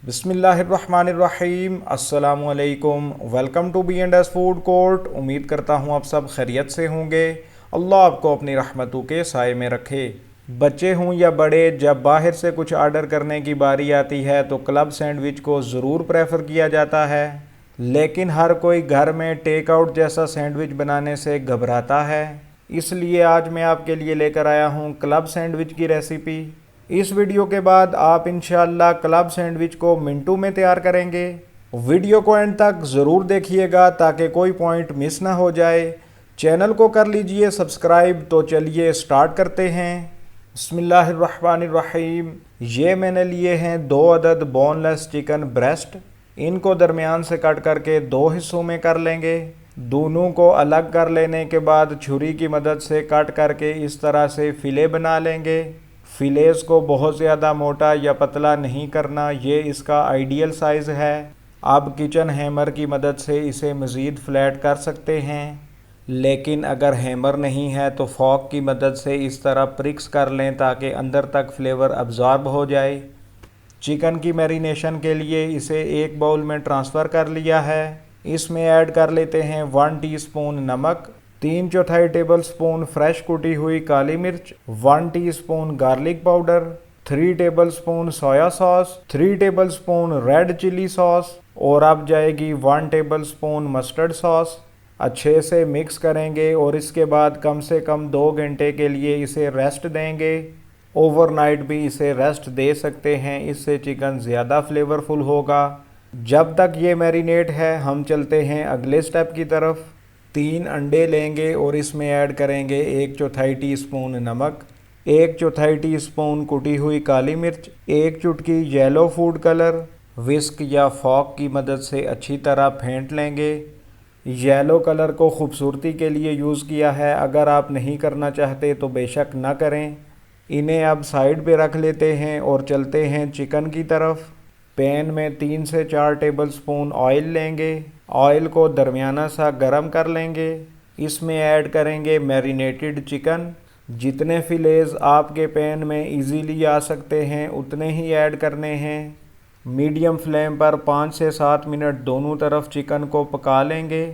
बिस्मिल्लाहिर्रहमानिर्रहीम अस्सलामुअलैकुम। Welcome to B&S food court. उम्मीद करता हूँ आप सब खैरियत से होंगे। अल्लाह आपको अपनी रहमतों के साए में रखे। बच्चे हों या बड़े, जब बाहर से कुछ ऑर्डर करने की बारी आती है तो क्लब सैंडविच को ज़रूर प्रेफर किया जाता है, लेकिन हर कोई घर में टेक आउट जैसा सैंडविच बनाने से घबराता है। इसलिए आज मैं आपके लिए लेकर आया हूँ क्लब सैंडविच की रेसिपी। इस वीडियो के बाद आप इंशाल्लाह क्लब सैंडविच को मिनटों में तैयार करेंगे। वीडियो को एंड तक ज़रूर देखिएगा ताकि कोई पॉइंट मिस ना हो जाए। चैनल को कर लीजिए सब्सक्राइब। तो चलिए स्टार्ट करते हैं। बिस्मिल्लाहिर्रहमानिर्रहीम। ये मैंने लिए हैं 2 अदद बोनलेस चिकन ब्रेस्ट। इनको दरमियान से कट करके 2 हिस्सों में कर लेंगे। दोनों को अलग कर लेने के बाद छुरी की मदद से कट करके इस तरह से फिले बना लेंगे। फिलेस को बहुत ज़्यादा मोटा या पतला नहीं करना, ये इसका आइडियल साइज़ है। आप किचन हैमर की मदद से इसे मज़ीद फ्लैट कर सकते हैं, लेकिन अगर हैमर नहीं है तो फॉक की मदद से इस तरह प्रिक्स कर लें ताकि अंदर तक फ्लेवर अब्जॉर्ब हो जाए। चिकन की मैरिनेशन के लिए इसे एक बाउल में ट्रांसफ़र कर लिया है। इसमें ऐड कर लेते हैं 1 टीस्पून नमक, 3/4 टेबल स्पून फ्रेश कुटी हुई काली मिर्च, 1 teaspoon garlic powder, 3 table spoon soya sauce, 3 table spoon red chilli sauce और अब जाएगी 1 टेबल स्पून मस्टर्ड सॉस। अच्छे से मिक्स करेंगे और इसके बाद कम से कम 2 घंटे के लिए इसे रेस्ट देंगे। ओवरनाइट भी इसे रेस्ट दे सकते हैं, इससे चिकन ज़्यादा फ्लेवरफुल होगा। जब तक ये मैरिनेट है हम चलते हैं अगले स्टेप की तरफ। 3 अंडे लेंगे और इसमें ऐड करेंगे 1/4 टीस्पून नमक, 1/4 टीस्पून कुटी हुई काली मिर्च, 1 चुटकी येलो फूड कलर। विस्क या फॉक की मदद से अच्छी तरह फेंट लेंगे। येलो कलर को खूबसूरती के लिए यूज़ किया है, अगर आप नहीं करना चाहते तो बेशक ना करें। इन्हें अब साइड पे रख लेते हैं और चलते हैं चिकन की तरफ। पैन में 3 से 4 टेबल स्पून ऑयल लेंगे। ऑयल को दरमियाना सा गरम कर लेंगे। इसमें ऐड करेंगे मैरिनेटेड चिकन। जितने फिलेज आपके पैन में इजीली आ सकते हैं उतने ही ऐड करने हैं। मीडियम फ्लेम पर 5 से 7 मिनट दोनों तरफ चिकन को पका लेंगे।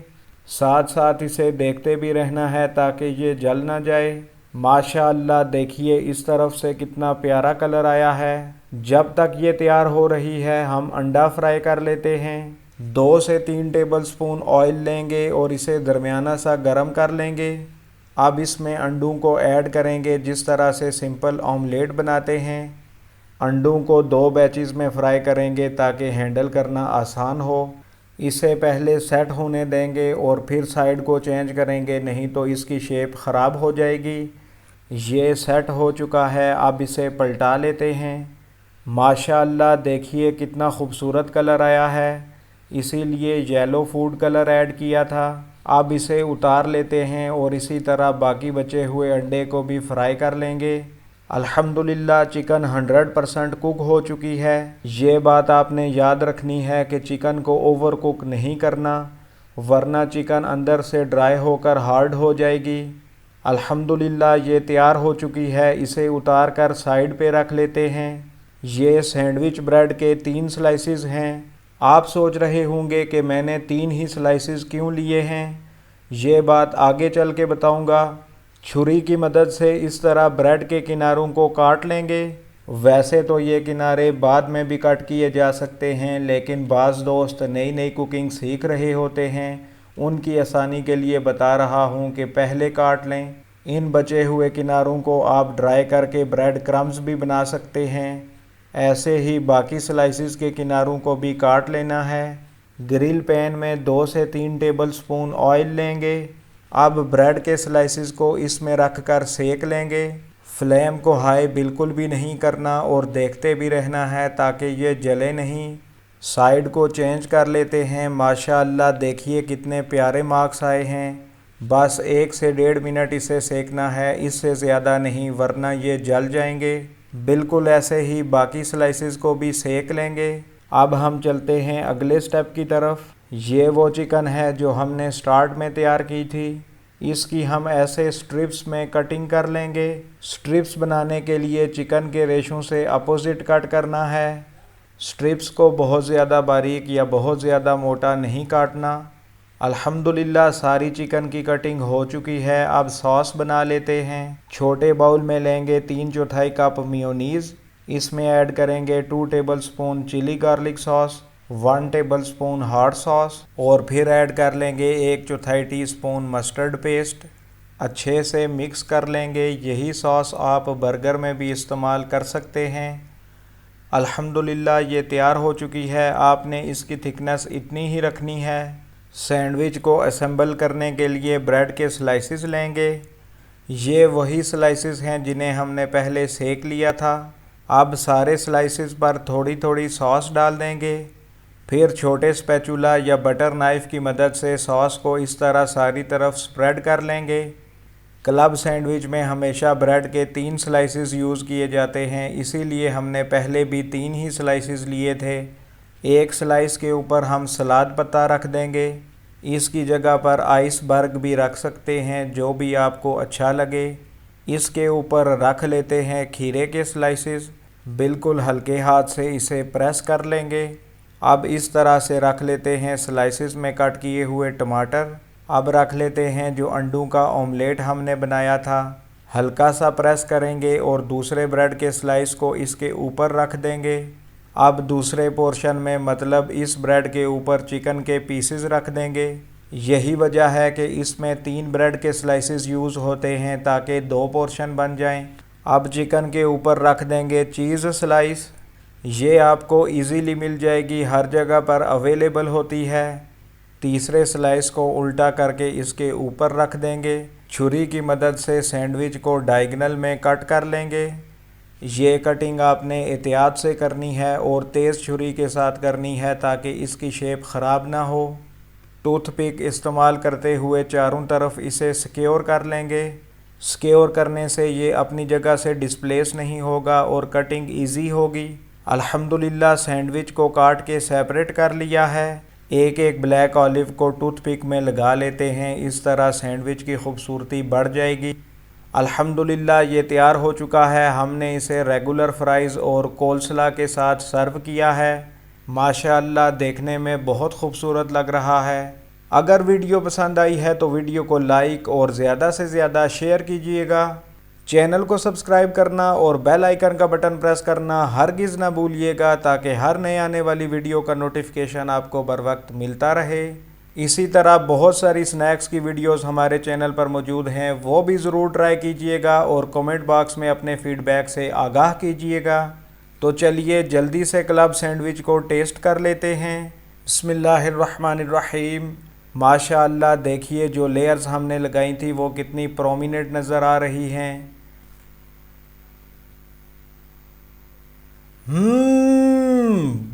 साथ साथ इसे देखते भी रहना है ताकि ये जल ना जाए। माशाअल्लाह, देखिए इस तरफ से कितना प्यारा कलर आया है। जब तक ये तैयार हो रही है हम अंडा फ्राई कर लेते हैं। 2 से 3 टेबल स्पून ऑयल लेंगे और इसे दरमियाना सा गरम कर लेंगे। अब इसमें अंडों को ऐड करेंगे जिस तरह से सिंपल ऑमलेट बनाते हैं। अंडों को 2 बैचेस में फ्राई करेंगे ताकि हैंडल करना आसान हो। इसे पहले सेट होने देंगे और फिर साइड को चेंज करेंगे, नहीं तो इसकी शेप ख़राब हो जाएगी। ये सेट हो चुका है, अब इसे पलटा लेते हैं। माशाअल्लाह, देखिए कितना खूबसूरत कलर आया है, इसीलिए येलो फूड कलर ऐड किया था। अब इसे उतार लेते हैं और इसी तरह बाकी बचे हुए अंडे को भी फ्राई कर लेंगे। अल्हम्दुलिल्लाह, चिकन 100% कुक हो चुकी है। ये बात आपने याद रखनी है कि चिकन को ओवर कुक नहीं करना, वरना चिकन अंदर से ड्राई होकर हार्ड हो जाएगी। अल्हम्दुलिल्लाह, ये तैयार हो चुकी है। इसे उतार कर साइड पे रख लेते हैं। ये सैंडविच ब्रेड के 3 स्लाइसेस हैं। आप सोच रहे होंगे कि मैंने 3 ही स्लाइसेस क्यों लिए हैं। ये बात आगे चल के बताऊंगा। छुरी की मदद से इस तरह ब्रेड के किनारों को काट लेंगे। वैसे तो ये किनारे बाद में भी कट किए जा सकते हैं, लेकिन बाज़ दोस्त नई नई कुकिंग सीख रहे होते हैं, उनकी आसानी के लिए बता रहा हूँ कि पहले काट लें। इन बचे हुए किनारों को आप ड्राई करके ब्रेड क्रम्स भी बना सकते हैं। ऐसे ही बाकी स्लाइसिस के किनारों को भी काट लेना है। ग्रिल पैन में 2 से 3 टेबल स्पून ऑयल लेंगे। अब ब्रेड के स्लाइसिस को इसमें रख कर सेक लेंगे। फ्लेम को हाई बिल्कुल भी नहीं करना और देखते भी रहना है ताकि ये जले नहीं। साइड को चेंज कर लेते हैं। माशाअल्लाह, देखिए कितने प्यारे मार्क्स आए हैं। बस 1 से 1.5 मिनट इसे सेकना है, इससे ज़्यादा नहीं, वरना ये जल जाएंगे। बिल्कुल ऐसे ही बाकी स्लाइसेस को भी सेक लेंगे। अब हम चलते हैं अगले स्टेप की तरफ। ये वो चिकन है जो हमने स्टार्ट में तैयार की थी। इसकी हम ऐसे स्ट्रिप्स में कटिंग कर लेंगे। स्ट्रिप्स बनाने के लिए चिकन के रेशों से अपोजिट कट करना है। स्ट्रिप्स को बहुत ज़्यादा बारीक या बहुत ज़्यादा मोटा नहीं काटना। अल्हम्दुलिल्लाह सारी चिकन की कटिंग हो चुकी है। अब सॉस बना लेते हैं। छोटे बाउल में लेंगे 3/4 कप मेयोनीज़। इसमें ऐड करेंगे 2 tablespoon chilli garlic sauce, 1 tablespoon hot sauce और फिर ऐड कर लेंगे 1/4 टीस्पून मस्टर्ड पेस्ट। अच्छे से मिक्स कर लेंगे। यही सॉस आप बर्गर में भी इस्तेमाल कर सकते हैं। अल्हम्दुलिल्लाह ये तैयार हो चुकी है। आपने इसकी थिकनेस इतनी ही रखनी है। सैंडविच को असेंबल करने के लिए ब्रेड के स्लाइसेस लेंगे। ये वही स्लाइसेस हैं जिन्हें हमने पहले सेक लिया था। अब सारे स्लाइसेस पर थोड़ी थोड़ी सॉस डाल देंगे। फिर छोटे स्पैचुला या बटर नाइफ़ की मदद से सॉस को इस तरह सारी तरफ स्प्रेड कर लेंगे। क्लब सैंडविच में हमेशा ब्रेड के 3 स्लाइसेस यूज़ किए जाते हैं, इसीलिए हमने पहले भी 3 ही स्लाइसेस लिए थे। एक स्लाइस के ऊपर हम सलाद पत्ता रख देंगे। इसकी जगह पर आइसबर्ग भी रख सकते हैं, जो भी आपको अच्छा लगे। इसके ऊपर रख लेते हैं खीरे के स्लाइसेस। बिल्कुल हल्के हाथ से इसे प्रेस कर लेंगे। अब इस तरह से रख लेते हैं स्लाइसेस में कट किए हुए टमाटर। अब रख लेते हैं जो अंडों का ऑमलेट हमने बनाया था। हल्का सा प्रेस करेंगे और दूसरे ब्रेड के स्लाइस को इसके ऊपर रख देंगे। अब दूसरे पोर्शन में मतलब इस ब्रेड के ऊपर चिकन के पीसेस रख देंगे। यही वजह है कि इसमें 3 ब्रेड के स्लाइसेस यूज़ होते हैं ताकि 2 पोर्शन बन जाएं। अब चिकन के ऊपर रख देंगे चीज़ स्लाइस। ये आपको इजीली मिल जाएगी, हर जगह पर अवेलेबल होती है। तीसरे स्लाइस को उल्टा करके इसके ऊपर रख देंगे। छुरी की मदद से सैंडविच को डायगोनल में कट कर लेंगे। ये कटिंग आपने एहतियात से करनी है और तेज़ छुरी के साथ करनी है ताकि इसकी शेप ख़राब ना हो। टूथपिक इस्तेमाल करते हुए चारों तरफ इसे सिक्योर कर लेंगे। सिक्योर करने से ये अपनी जगह से डिस्प्लेस नहीं होगा और कटिंग इजी होगी। अल्हम्दुलिल्लाह सैंडविच को काट के सेपरेट कर लिया है। एक एक ब्लैक ऑलिव को टूथपिक में लगा लेते हैं। इस तरह सैंडविच की खूबसूरती बढ़ जाएगी। अल्हम्दुलिल्लाह ये तैयार हो चुका है। हमने इसे रेगुलर फ्राइज़ और कोलस्ला के साथ सर्व किया है। माशाअल्लाह देखने में बहुत खूबसूरत लग रहा है। अगर वीडियो पसंद आई है तो वीडियो को लाइक और ज़्यादा से ज़्यादा शेयर कीजिएगा। चैनल को सब्सक्राइब करना और बेल आइकन का बटन प्रेस करना हरगिज़ ना भूलिएगा ताकि हर नए आने वाली वीडियो का नोटिफिकेशन आपको बर वक्त मिलता रहे। इसी तरह बहुत सारी स्नैक्स की वीडियोस हमारे चैनल पर मौजूद हैं, वो भी ज़रूर ट्राई कीजिएगा और कमेंट बॉक्स में अपने फ़ीडबैक से आगाह कीजिएगा। तो चलिए जल्दी से क्लब सैंडविच को टेस्ट कर लेते हैं। बिस्मिल्लाहिर्रहमानिर्रहीम। माशाअल्लाह देखिए जो लेयर्स हमने लगाई थी वो कितनी प्रोमिनेंट नज़र आ रही हैं।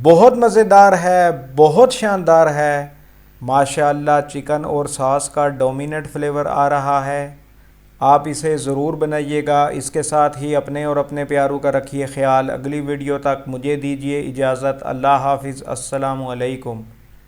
बहुत मज़ेदार है, बहुत शानदार है। माशाअल्लाह चिकन और सॉस का डोमिनेंट फ्लेवर आ रहा है। आप इसे ज़रूर बनाइएगा। इसके साथ ही अपने और अपने प्यारों का रखिए ख्याल। अगली वीडियो तक मुझे दीजिए इजाज़त। अल्लाह हाफिज़। अस्सलामु अलैकुम।